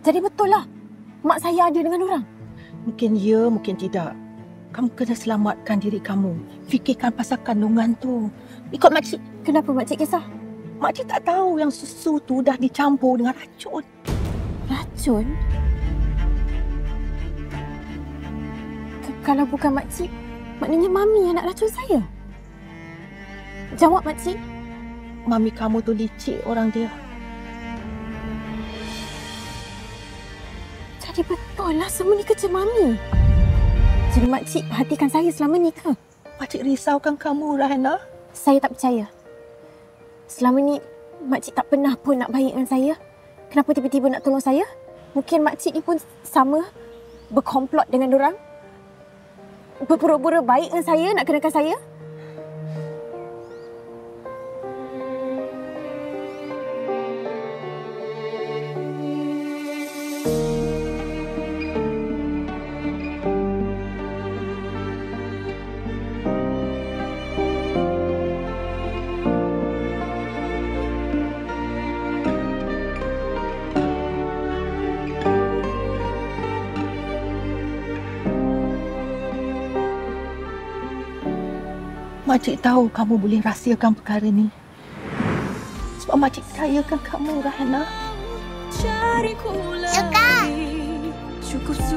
Jadi betul lah mak saya ada dengan orang. Mungkin ya, mungkin tidak. Kamu kena selamatkan diri kamu. Fikirkan pasal kandungan tu. Ikut makcik. Kenapa makcik kisah? Makcik tak tahu yang susu tu dah dicampur dengan racun. Racun? Kalau bukan makcik, maknanya mami yang nak racun saya. Jawab makcik. Mami kamu tu licik orang dia. Jadi betul lah semua ni kerja mami. Jadi makcik perhatikan saya selama ni ke? Makcik risaukan kamu, Rahana. Saya tak percaya. Selama ni makcik tak pernah pun nak baik dengan saya. Kenapa tiba-tiba nak tolong saya? Mungkin makcik ni pun sama, berkomplot dengan orang. Berpura-pura baik dengan saya, nak kenakan saya. Makcik tahu kamu boleh rahsiakan perkara ni. Sebab makcik percayakan kamu, Rahana. Suka.